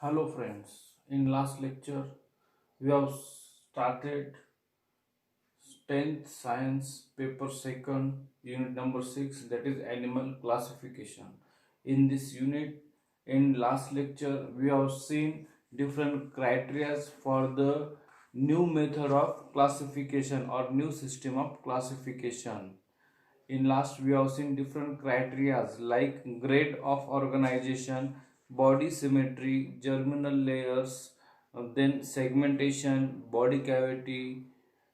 Hello friends, in last lecture we have started 10th science paper second unit number 6, that is animal classification. In this unit, in last lecture we have seen different criteria for the new method of classification or new system of classification. In last we have seen different criteria like grade of organization, body symmetry, germinal layers, then segmentation, body cavity.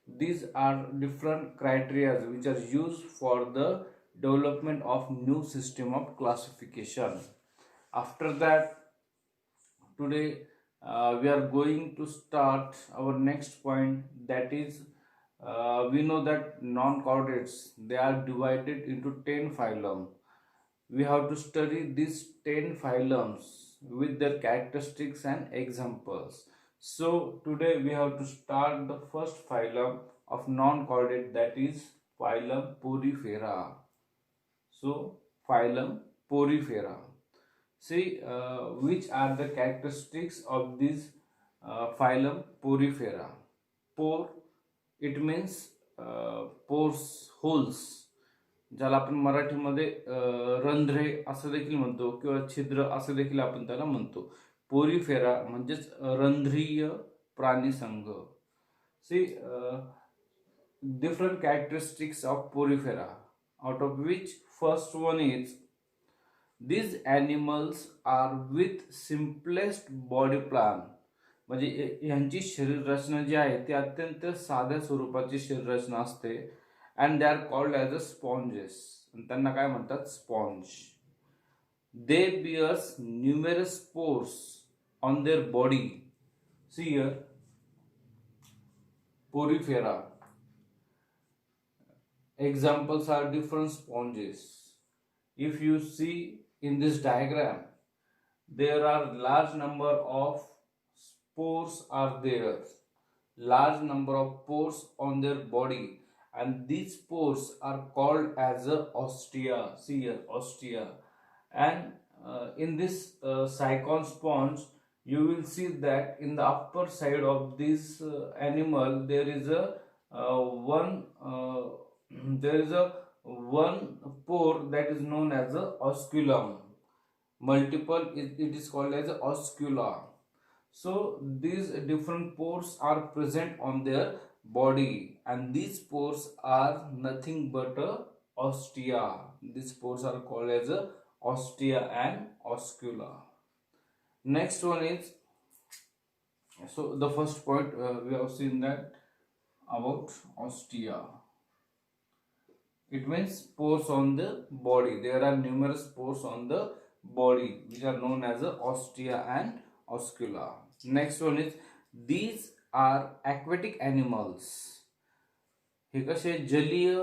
These are different criteria which are used for the development of new system of classification. After that, today we are going to start our next point, that is we know that non-chordates, they are divided into 10 phylum. We have to study these 10 phylums with their characteristics and examples. So today we have to start the first phylum of non-chordate, that is phylum Porifera. So phylum Porifera. See which are the characteristics of this phylum Porifera. Pore, it means pores, holes, ज्याला आपण मराठीमध्ये रंध्रे असं देखील म्हणतो किंवा छिद्र असं देखील आपण त्याला म्हणतो. पोरिफेरा म्हणजेच रंध्रीय प्राणी संघ. सी different characteristics of porifera, out of which first one is these animals are with simplest body plan. म्हणजे यांची शरीर रचना जी आहे ती अत्यंत साध्या स्वरूपाची शरीर रचना असते. And they are called as a sponges. त्यांना काय म्हणतात? Sponge. They bears numerous pores on their body. See here Porifera. Examples are different sponges. If you see in this diagram, there are large number of spores are there, large number of pores on their body, and these pores are called as a ostia. See here, ostia. And in this Sycon sponge, you will see that in the upper side of this animal there is a one there is a one pore that is known as a osculum. Multiple, it is called as a oscula. So these different pores are present on their body, and these pores are nothing but a ostia. These pores are called as a ostia and oscula. Next one is, so the first point we have seen that about ostia. It means pores on the body. There are numerous pores on the body which are known as a ostia and oscula. Next one is these are aquatic animals. हे कसे जलीय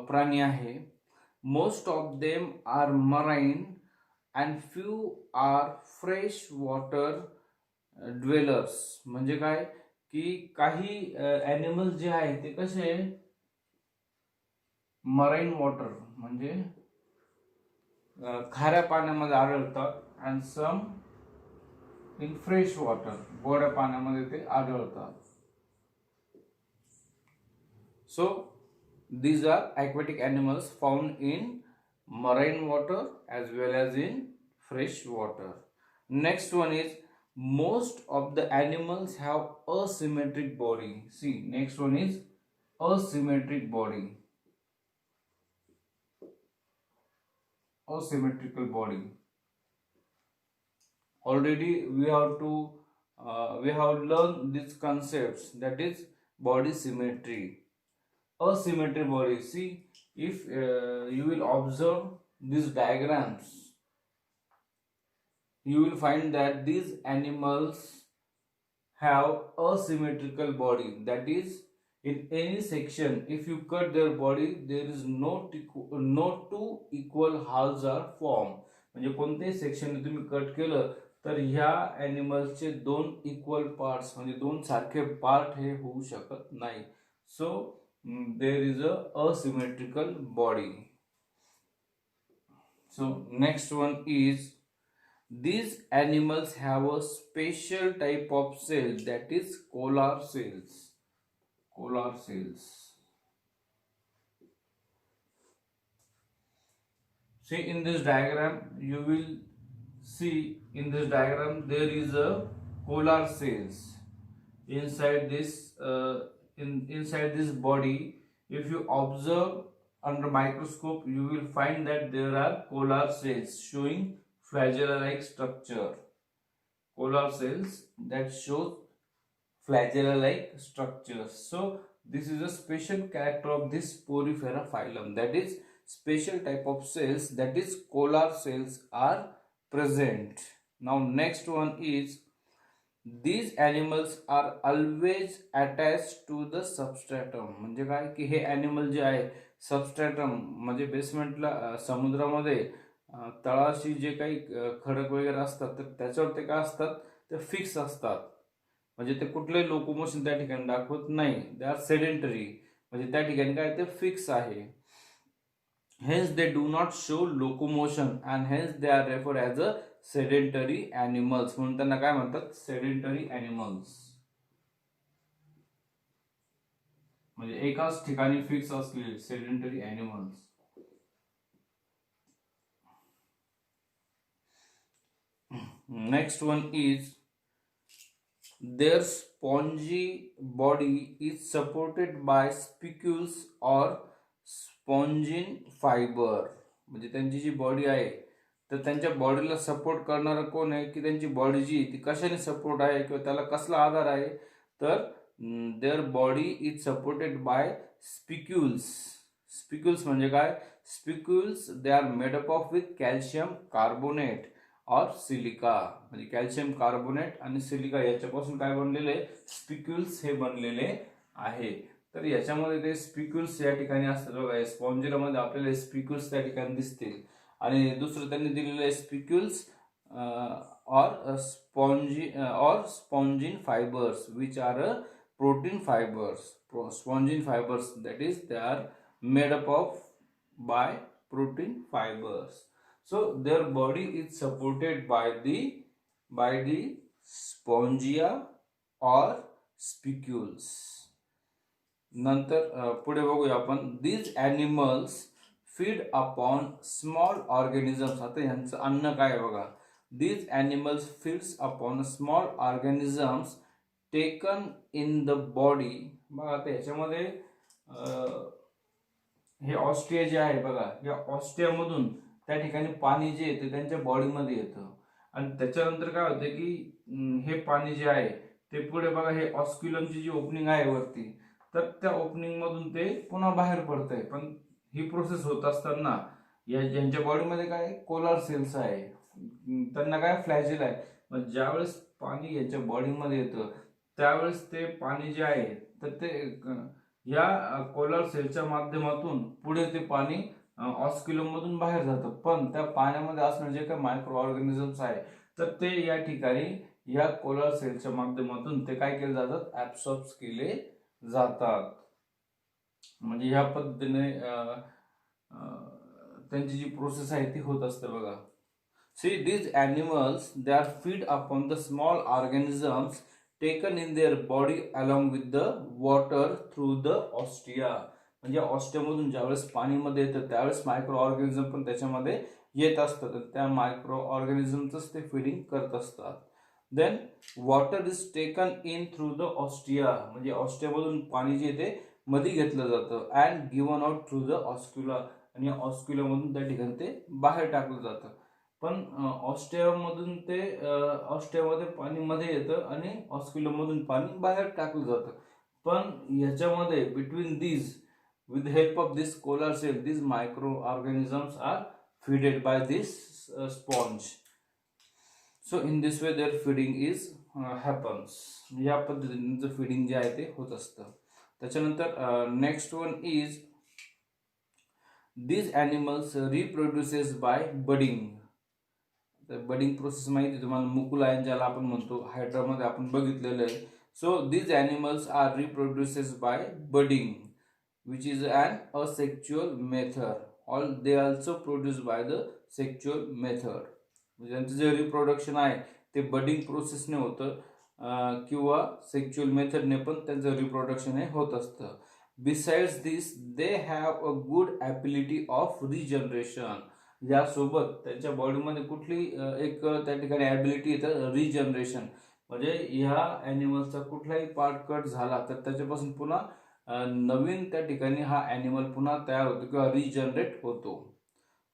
प्राणी आहे. Most of them are marine and few are fresh water dwellers. म्हणजे काय की काही animals जे आहे ते कसे मराईन वॉटर म्हणजे खाऱ्या पाण्यामध्ये आढळतात, and some in fresh water, गोड्या पाण्यामध्ये ते आढळतात. सो these are aquatic animals found in marine water as well as in fresh water. Next one is most of the animals have asymmetric body. See, next one is asymmetric body. Asymmetrical body. Already we have learned these concepts, that is body symmetry, asymmetric body. See, if you will observe these diagrams, you will find that these animals have asymmetrical body. That is, in any section, if you cut their body, there is no two equal halves are formed. म्हणजे कोणत्याही section तुम्ही cut केलं तर ह्या ॲनिमल्सचे दोन equal parts म्हणजे दोन सारखे पार्ट हे होऊ शकत नाही. So there is a asymmetrical body. So next one is These animals have a special type of cell, that is collar cells. Collar cells. See, in this diagram, you will see in this diagram there is a collar cells inside this inside this body. If you observe under microscope, you will find that there are collar cells showing flagella-like structure. Collar cells that show flagella-like structures. So this is a special character of this Porifera phylum, that is special type of cells, that is collar cells are present. Now next one is these animals are always attached to the substratum. म्हणजे काय की हे animal जे आहे सबस्ट्रॅटम म्हणजे बेसमेंटला समुद्रामध्ये तळाशी जे काही खडक वगैरे असतात तर त्याच्यावर ते काय असतात ते फिक्स असतात. म्हणजे ते कुठले लोकोमोशन त्या ठिकाणी दाखवत नाही. दे आर सेडेंटरी म्हणजे त्या ठिकाणी काय ते फिक्स आहे. Hence they do not show locomotion and hence they are referred as a sedentary animals. म्हणून त्यांना काय म्हणतात sedentary animals. म्हणजे एकाच ठिकाणी फिक्स असलेले sedentary animals. Next one is their spongy body is supported by spicules or spongin fibre. म्हणजे त्यांची जी बॉडी आहे तर त्यांच्या बॉडीला सपोर्ट करणारं कोण आहे की त्यांची बॉडी जी ती कशाने सपोर्ट आहे किंवा त्याला कसला आधार आहे तर their body is supported by spicules. Spicules म्हणजे काय spicules they are made up of with calcium carbonate or silica. म्हणजे कॅल्शियम कार्बोनेट आणि सिलिका याच्यापासून काय बनलेले स्पिक्युल्स हे बनलेले आहे. तर याच्यामध्ये ते स्पिक्युल्स या ठिकाणी असतात बघा. स्पॉन्जिलामध्ये आपल्याला स्पिक्युल्स त्या ठिकाणी दिसतील. आणि दुसरं त्यांनी दिलेलं आहे स्पिक्युल्स और spongin fibres which are a protein fibres. Spongin fibres that is they are made up of by protein fibers. So their body is supported by the spongia or spicules. नंतर पुढे बघूया आपण these animals feed upon small organisms. आता यांचं अन्न काय आहे बघा. these animals feeds upon small organisms taken in the body. बघा आता ह्याच्यामध्ये हे ऑस्ट्रिया जे आहे बघा या ऑस्ट्रियामधून त्या ठिकाणी पाणी जे येते त्यांच्या बॉडीमध्ये येतं आणि त्याच्यानंतर काय होतं की हे पाणी जे आहे ते पुढे बघा हे ऑस्क्युलमची जी ओपनिंग आहे वरती तर त्या ओपनिंग मधून ते पुन्हा बाहेर पडतंय. पण ही प्रोसेस होत असताना यांच्या बॉडीमध्ये काय कोलार सेल्स आहे त्यांना काय फ्लॅजेल आहे. मग ज्यावेळेस पाणी यांच्या बॉडीमध्ये येतं त्यावेळेस ते पाणी जे आहे तर ते या कोलार सेलच्या माध्यमातून पुढे ते पाणी ऑस्क्युलम मधून बाहेर जातं. पण त्या पाण्यामध्ये असणारे जे काही मायक्रो ऑर्गॅनिझम्स आहे तर ते या ठिकाणी या कोलार सेलच्या माध्यमातून ते काय केले जातात ऍब्सॉर्ब केले जातात. म्हणजे ह्या पद्धतीने त्यांची जी प्रोसेस आहे ती होत असते बघा. सी these animals they are feed upon the small organisms taken in their body along with the water through the ostia. म्हणजे ऑस्ट्रियामधून ज्यावेळेस पाणीमध्ये येतं त्यावेळेस मायक्रो ऑर्गॅनिझम पण त्याच्यामध्ये येत असतात त्या मायक्रो ऑर्गॅनिझमच ते फिडिंग करत असतात. Then water is taken in through the ostia. म्हणजे ऑस्ट्रियामधून पाणी जे ते मध्ये घेतलं जातं and given out through the oscula. आणि ऑस्क्युलामधून त्या ठिकाणी ते बाहेर टाकलं जातं. पण ऑस्ट्रियामधून ते ऑस्ट्रियामध्ये पाणी मध्ये येतं आणि ऑस्क्युलमधून पाणी बाहेर टाकलं जातं. पण याच्यामध्ये between these with the help of this collar cell these microorganisms are feeded by this sponge. So in this way their feeding is happens. या पद्धतीने feeding जे आहे ते होत असतं. त्याच्यानंतर next one is these animals reproduces by budding. Budding process माहिती तुम्हाला मुकुलायन ज्याला आपण म्हणतो हायड्रामध्ये आपण बघितलेलं आहे. सो these animals are reproduces by budding which is an asexual method. All they also produce by the sexual method. ज्यांचं जे रिप्रोडक्शन आहे ते बडिंग प्रोसेसने होतं किंवा सेक्च्युअल मेथडने पण त्यांचं रिप्रोडक्शन हे होत असतं. Besides this they have a good ability of regeneration. यासोबत त्यांच्या बॉडीमध्ये कुठली एक त्या ठिकाणी ॲबिलिटी येतं रिजनरेशन. म्हणजे ह्या ॲनिमल्सचा कुठलाही पार्ट कट झाला तर त्याच्यापासून पुन्हा नवीन त्या ठिकाणी हा ॲनिमल पुन्हा तयार होतो किंवा रिजनरेट होतो.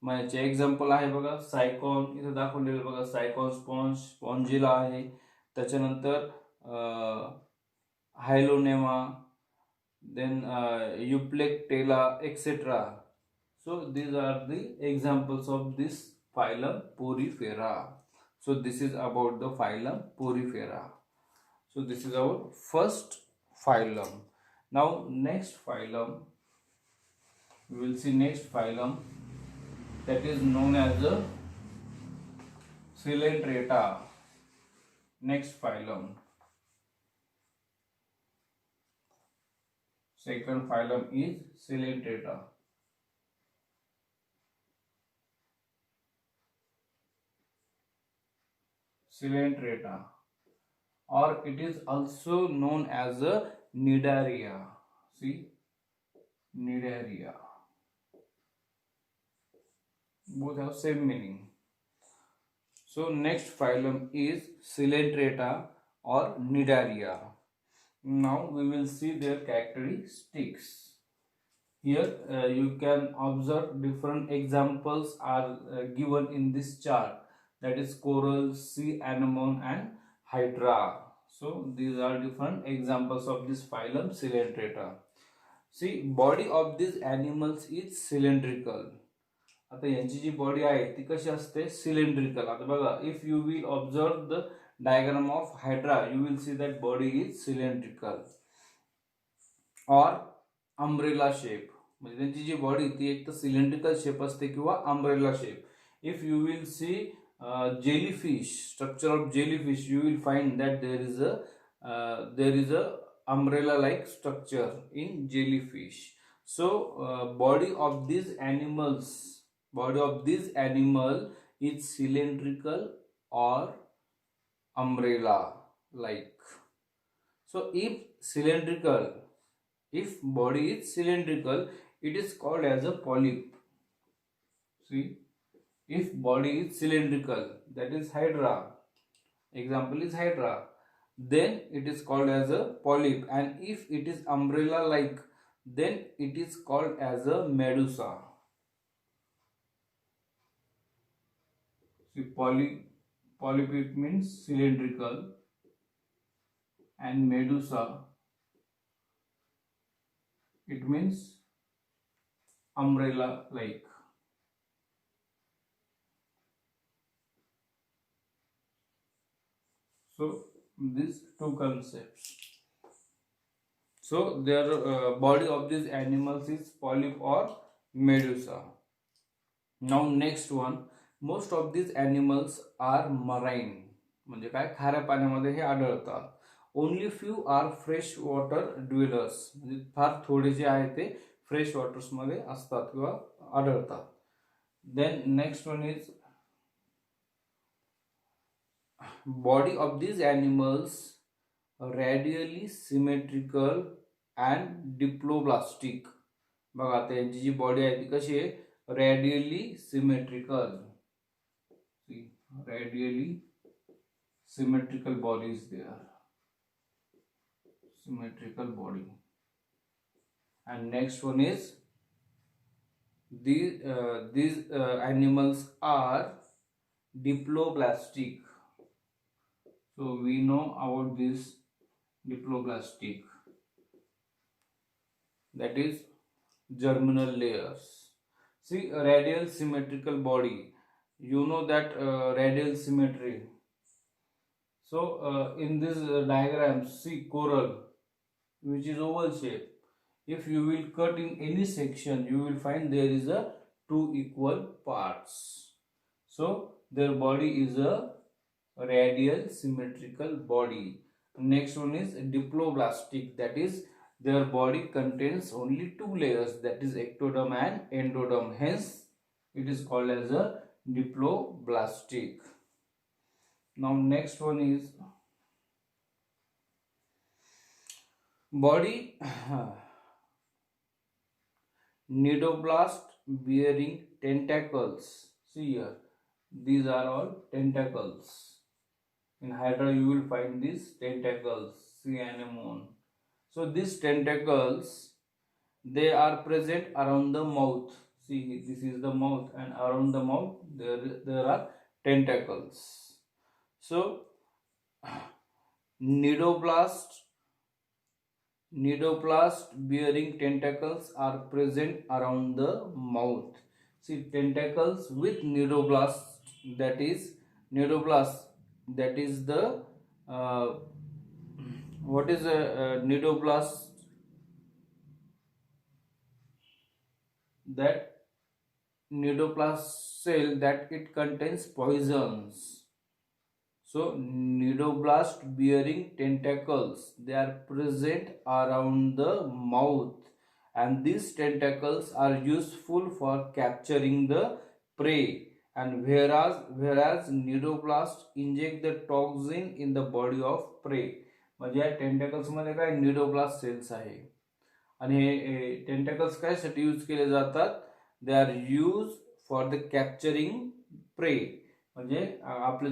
मग याचे एक्झाम्पल आहे बघा, सायकॉन इथं दाखवलेलं बघा, सायकॉन स्पॉन्ज, स्पॉन्जिला आहे. त्याच्यानंतर Hyalonema, then Euplectella etcetera. So these are the examples of this phylum Porifera. So this is about the phylum Porifera. So this is our first phylum. Now next phylum, we will see next phylum, that is known as the Coelenterata. Next phylum. Second phylum is Coelenterata. Coelenterata, or it is also known as a Cnidaria. See, Cnidaria. Both have same meaning. So next phylum is Coelenterata or Cnidaria. Now we will see their characteristics. Here you can observe different examples are given in this chart, that is coral, sea anemone and hydra. So these are different examples of this phylum Coelenterata. See, body of these animals is cylindrical. आता यांची जी body आहे ती कशी असते, cylindrical. आता बघा, if you will observe the diagram of hydra, you will see that body is cylindrical और umbrella shape. म्हणजे त्यांची जी बॉडी ती एक तर सिलेंड्रिकल शेप असते किंवा umbrella shape. If you will see jellyfish, structure of jellyfish, you will find that there is a umbrella like structure in jellyfish. So body of these animal is cylindrical or umbrella like. So if body is cylindrical, it is called as a polyp. See, if body is cylindrical, that is hydra, example is hydra, then it is called as a polyp. And if it is umbrella like, then it is called as a medusa. See, polyp it means cylindrical, and medusa it means umbrella like. So these two concepts. So their body of these animals is polyp or medusa. Now next one, most of these animals are marine. म्हणजे काय, खाऱ्या पाण्यामध्ये हे आढळतात. Only few are fresh water dwellers. म्हणजे फार थोडे जे आहे ते फ्रेश वॉटर्स मध्ये असतात किंवा आढळतात. Then next one is body of these animals radially symmetrical and diploblastic. बघा, आता यांची जी बॉडी आहे ती कशी आहे, radially symmetrical. See, radially symmetrical body is there, symmetrical body. And next one is these animals are diploblastic. So we know about this diploblastic, that is germinal layers. See, a radial symmetrical body, you know that radial symmetry. So in this diagram, see coral which is oval shape. If you will cut in any section, you will find there is a two equal parts. So their body is a radial symmetrical body. Next one is diploblastic, that is their body contains only two layers, that is ectoderm and endoderm. Hence it is called as a diploblastic. Now next one is body nidoblast bearing tentacles. See here, these are all tentacles. In Hydra you will find these tentacles, sea anemone. So these tentacles, they are present around the mouth. See, this is the mouth, and around the mouth there are tentacles. So nidoblast bearing tentacles are present around the mouth. See, tentacles with nidoblast, that is nidoblast, that is the uh, what is a nidoblast? That nidoblast cell that it contains poisons. So nidoblast bearing tentacles, they are present around the mouth, and these tentacles are useful for capturing the prey, and whereas nidoblast inject the toxin in the body of prey. म्हणजे या tentacles मध्ये काय cnidoblast sales आहे, आणि हे tentacles कायसाठी use केले जातात? They are use for the capturing prey. म्हणजे आपलं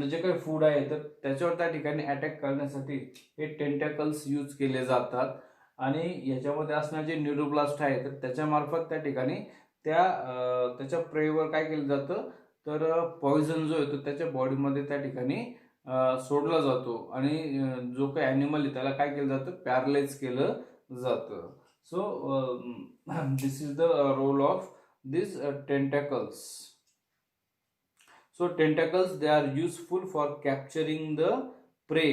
जे काही फूड आहे तर त्याच्यावर त्या ठिकाणी अटॅक करण्यासाठी हे टेंटॅकल्स यूज केले जातात, आणि याच्यामध्ये असणारे जे न्यूरोब्लास्ट आहे तर त्याच्या मार्फत त्या ठिकाणी त्याच्या प्रेवर काय केलं जातं, तर पॉइझन जो येतो त्याच्या बॉडीमध्ये त्या ठिकाणी सोडला जातो, आणि जो काही ॲनिमल आहे त्याला काय केलं जातं, पॅरलाइज केलं जातं. So this is the role of these tentacles. So tentacles, they are useful for capturing the prey.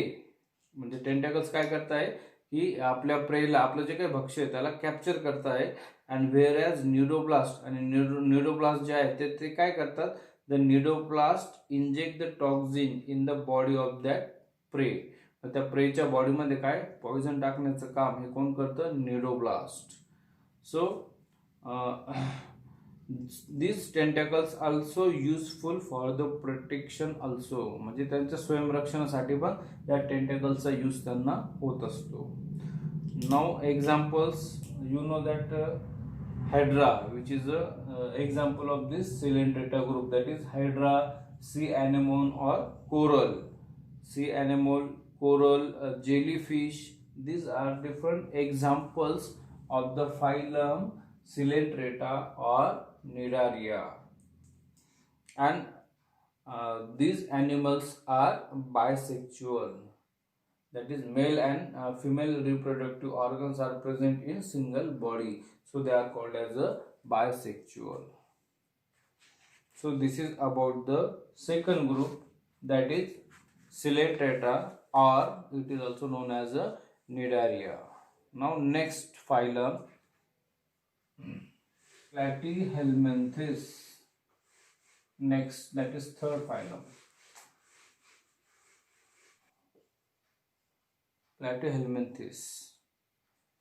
म्हणजे टेंटॅकल्स काय करताय की आपल्या प्रेला, आपलं जे काही भक्ष्य आहे त्याला कॅप्चर करताय. अँड व्हेअरॅज निडोब्लास्ट, आणि निडोब्लास्ट जे आहे ते काय करतात, the cnidoblast inject the toxin in the body of that prey. त्या प्रेच्या बॉडीमध्ये काय पॉइझन टाकण्याचं काम हे कोण करतं, cnidoblast. So these tentacles also useful for the protection also. म्हणजे त्यांच्या स्वयंरक्षणासाठी पण या टेंटॅकलचा यूज त्यांना होत असतो. Now examples, you know that Hydra, which is a example of this Coelenterata group, that is Hydra, sea anemone or coral. Sea anemone, coral, jellyfish, these are different examples of the phylum Coelenterata or Cnidaria. And these animals are bisexual, that is male and female reproductive organs are present in single body, so they are called as a bisexual. So this is about the second group, that is Coelenterata, or it is also known as a Cnidaria. Now next phylum, Platyhelminthes. Next, that is third phylum, Platyhelminthes.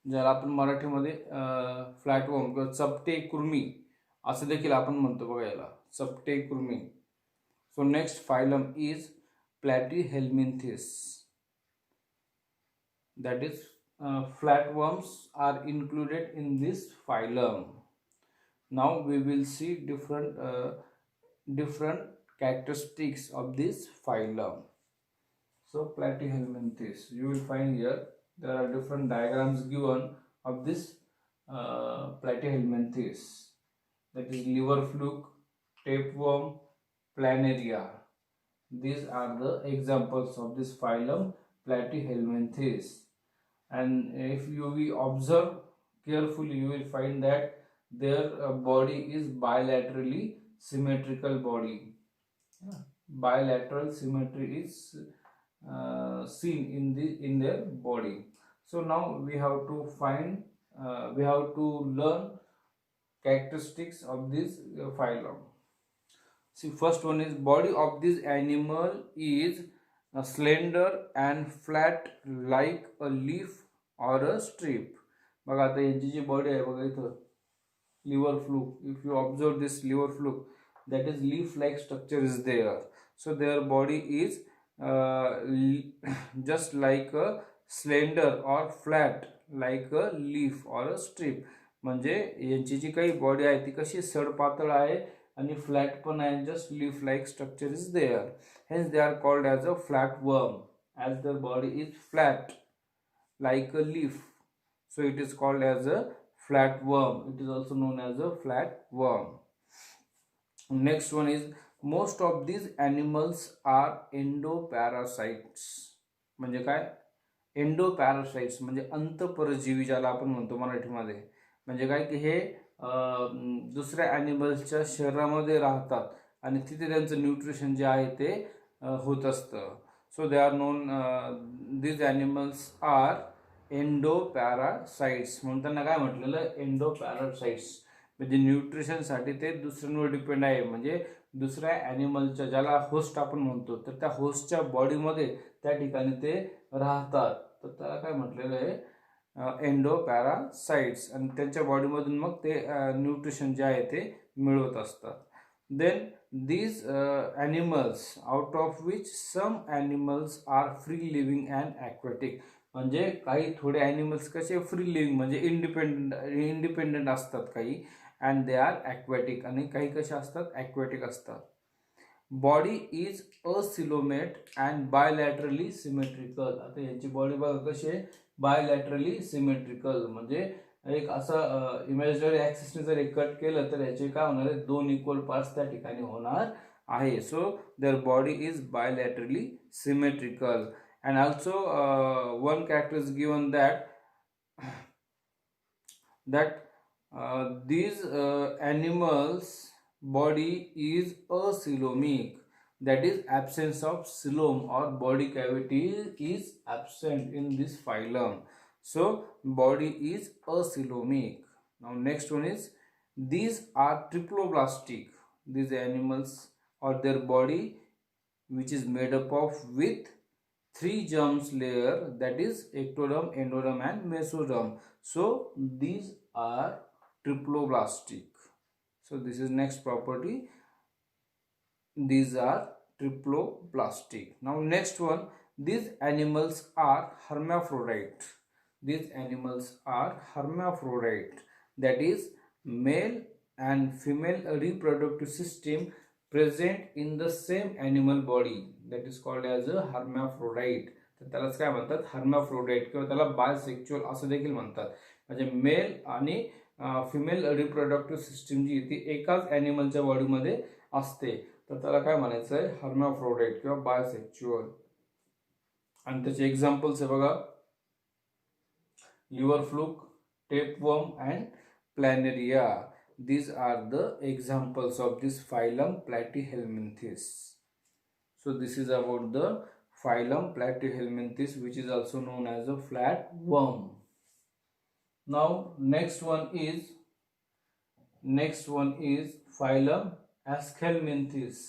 ज्याला आपण मराठीमध्ये फ्लॅटवर्म किंवा चपटे कृमी असं देखील आपण म्हणतो बघा, याला चपटे कृमी. So next phylum is Platyhelminthes, that is flatworms are included in this phylum. Now we will see different characteristics of this phylum. So Platyhelminthes, you will find here there are different diagrams given of this Platyhelminthes, that is liver fluke, tapeworm, planaria. These are the examples of this phylum Platyhelminthes. And if you will observe carefully, you will find that their body is bilaterally symmetrical body. Bilateral symmetry is seen in their body. So now we have to learn characteristics of this phylum. See, first one is body of this animal is slender and flat like a leaf or a strip. बघा आता यांची जी body आहे बघा इथं liver fluke, if you observe this liver fluke, that is leaf like structure is there. So their body is just like a slender or flat like a leaf or a strip. म्हणजे यांची जी काही body आहे ती कशी सडपातळ आहे आणि flat पण आहे, just leaf like structure is there. Hence they are called as a flat worm, as their body is flat like a leaf, so it is called as a flatworm. It is also known as a flatworm. Next one is most of these animals are endoparasites. म्हणजे काय एंडोपॅरासाइट्स म्हणजे अंतःपरजीवी ज्याला आपण म्हणतो मराठीमध्ये. म्हणजे काय की हे दुसऱ्या ॲनिमल्सच्या शरीरामध्ये राहतात आणि तिथे त्यांचं न्यूट्रिशन जे आहे ते होत असतं. So they are known, these animals are endoparasites. म्हणून त्यांना काय म्हटलेलं एंडोपॅरासाइट्स. म्हणजे न्यूट्रिशनसाठी ते दुसऱ्यांवर डिपेंड आहे. म्हणजे दुसऱ्या ॲनिमलच्या ज्याला होस्ट आपण म्हणतो तर त्या होस्टच्या बॉडीमध्ये त्या ठिकाणी ते राहतात. तर त्याला काय म्हटलेलं आहे एंडोपॅरासाइट्स. आणि त्यांच्या बॉडीमधून मग ते न्यूट्रिशन जे आहे ते मिळवत असतात. Then these animals, out of which some animals are free living and aquatic. म्हणजे काही थोडे ॲनिमल्स कसे फ्री लिव्हिंग म्हणजे इंडिपेंडंट असतात काही, अँड दे आर ॲक्वॅटिक, आणि काही कसे असतात ॲक्वॅटिक असतात. Body is acoelomate and bilaterally symmetrical. आता यांची बॉडी बघा कशी आहे बायलॅटरली सिमेट्रिकल. म्हणजे एक असं इमॅजिनरी ॲक्सिसने जर एक कट केलं तर याचे काय होणार आहे दोन इक्वल पार्ट्स त्या ठिकाणी होणार आहे. So their body is bilaterally symmetrical. And also one character is given that these animals body is acoelomic, that is absence of coelom or body cavity is absent in this phylum. So body is acoelomic. Now next one is these are triploblastic. These animals or their body which is made up of with three germs layer, that is ectoderm, endoderm and mesoderm. So these are triploblastic. So this is next property, these are triploblastic. Now next one, these animals are hermaphrodite. These animals are hermaphrodite, that is male and female reproductive system present in the same animal body, that is called as a hermaphrodite. तर त्यालाच काय म्हणतात hermaphrodite किंवा त्याला बायसेक्च्युअल असं देखील म्हणतात. म्हणजे मेल आणि फिमेल रिप्रोडक्टिव्ह सिस्टीम जी ती एकाच ॲनिमलच्या बॉडीमध्ये असते तर त्याला काय म्हणायचं आहे hermaphrodite किंवा बायसेक्च्युअल. आणि त्याचे एक्झाम्पल्स आहे बघा liver fluke, tapeworm and planaria. These are the examples of this phylum Platyhelminthes. So this is about the phylum Platyhelminthes, which is also known as a flatworm. Now next one is phylum Aschelminthes.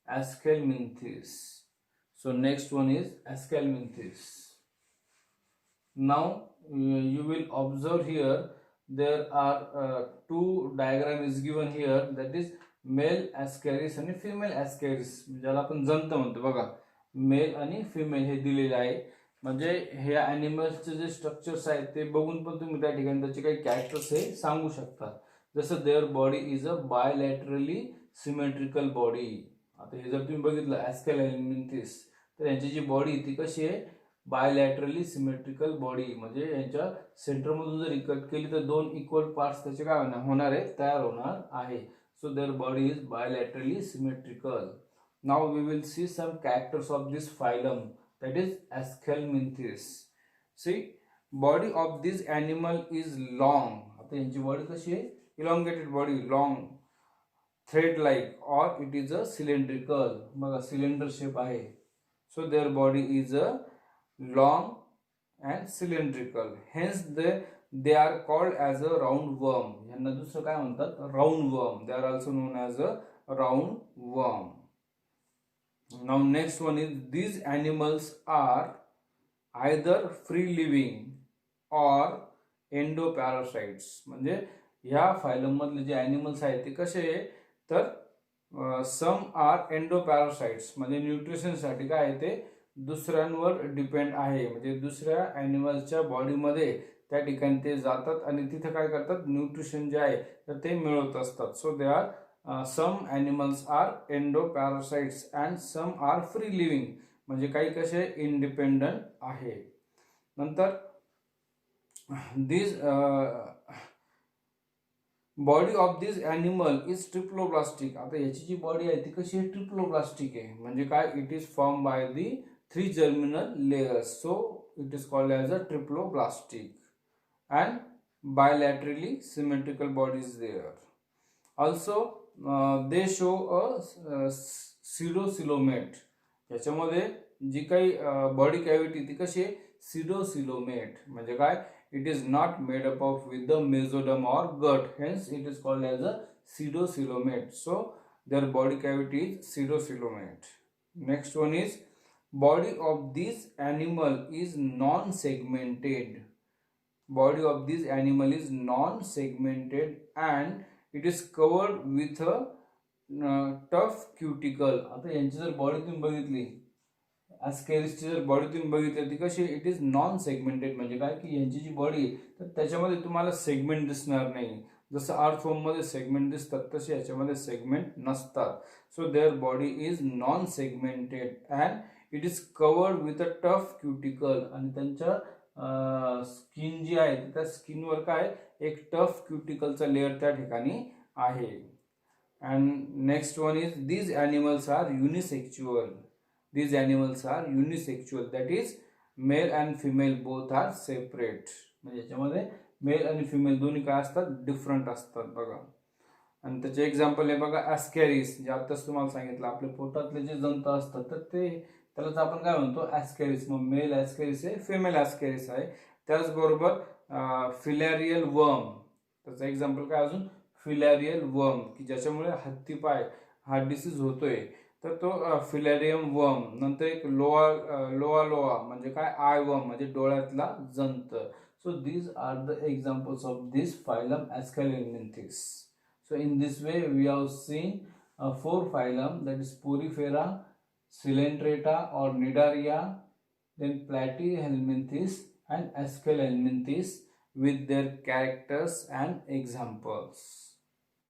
Aschelminthes. So next one is Aschelminthes. Now you will observe here there are two diagram is given here, that is male ascaris आणि female ascaris, ज्याला आपण जंत म्हणतो बघा. Mail आणि female हे दिलेले आहे. म्हणजे हे ॲनिमल्सचे जे स्ट्रक्चर्स आहेत ते बघून पण तुम्ही त्या ठिकाणी त्याचे काही कॅरेक्टर्स हे सांगू शकता. जसं there body is a bilaterally symmetrical body. आता हे जर तुम्ही बघितलं ॲस्केलमेंथिस तर यांची जी बॉडी ती कशी आहे बायलॅटरली सिमेट्रिकल बॉडी. म्हणजे यांच्या सेंटरमधून जर कट केली तर दोन इक्वल पार्ट्स त्याचे काय होणार आहे तयार होणार आहे. So their body is bilaterally symmetrical. Now we will see some characters of this phylum, that is Aschelminthes. See, body of this animal is long. आता यांची बॉडी कशी आहे elongated body, long thread like, और it is a cylindrical. बघा cylinder shape आहे. So their body is a long and cylindrical, hence they are called as a roundworm. यांना दुसरं काय म्हणतात roundworm. They are also known as a roundworm. Now next one is these animals are either free living or endoparasites. म्हणजे ह्या phylum मधले जे animals आहेत ते कसे आहे तर सम आर एंडोपॅरासाइट्स म्हणजे न्यूट्रिशनसाठी काय आहे ते दुसऱ्यांवर डिपेंड आहे, म्हणजे दुसऱ्या ॲनिमल्सच्या बॉडीमध्ये त्या ठिकाणी ते जातात आणि तिथे काय करतात, न्यूट्रिशन जे आहे तर ते मिळवत असतात. So they are some animals are endoparasites and some are free living, म्हणजे काही कसे इंडिपेंडंट आहे. नंतर this body of this animal is triploblastic. आता याची जी बॉडी आहे ती कशी आहे, ट्रिप्लोब्लास्टिक आहे. म्हणजे काय, it is form by the 3 germinal layers, so it is called as a triploblastic and bilaterally symmetrical bodies there. Also they show a pseudocoelomate. याच्यामध्ये जी काही बॉडी कॅव्हिटी ती कशी आहे, pseudocoelomate, म्हणजे काय, it is not made up of with the mesoderm or gut, hence it is called as a pseudocoelomate. So their body cavity is pseudocoelomate. Next one is body of this animal is non-segmented. Body of this animal is non-segmented and it is covered with a tough cuticle. आता यांची जर body तुम्ही बघितली, ॲस्कॅरिसची जर body तुम्ही बघितली ती कशी, इट इज नॉन सेगमेंटेड, म्हणजे काय की यांची जी बॉडी तर त्याच्यामध्ये तुम्हाला सेगमेंट दिसणार नाही. जसं अर्थवर्ममध्ये सेगमेंट दिसतात तसे याच्यामध्ये सेगमेंट नसतात. सो their body is non segmented and it is covered with a tough cuticle, आणि त्यांच्या स्किन जी आहे त्या स्किनवर काय एक टफ क्युटिकलचा लेअर त्या ठिकाणी आहे. And next one is these animals are unisexual. These animals are unisexual, that is male and female both are separate. म्हणजे याच्यामध्ये मेल आणि फिमेल दोन्ही काय असतात, डिफरंट असतात बघा. आणि त्याचे एक्झाम्पल आहे बघा, ॲस्कॅरिस, जे आताच तुम्हाला सांगितलं आपल्या पोटातले जे जंत असतात तर ते त्यालाच आपण काय म्हणतो, ॲस्कॅरिस. मग मेल ॲस्कॅरिस आहे, फिमेल ॲस्कॅरिस आहे. त्याचबरोबर फिलॅरियल वर्म, त्याचं एक्झाम्पल काय अजून, फिलॅरियल वर्म, की ज्याच्यामुळे हत्तीपाय हा डिसीज होतोय तर तो फिलॅरियम वर्म. नंतर एक लोआ म्हणजे काय, आय वर्म म्हणजे डोळ्यातला जंत. So these are the examples of this phylum Aschelminthes. So in this way we have seen 4 phylum, that is Porifera, Coelenterata or Cnidaria, then Platyhelminthes and Aschelhelminthes with their characters and examples.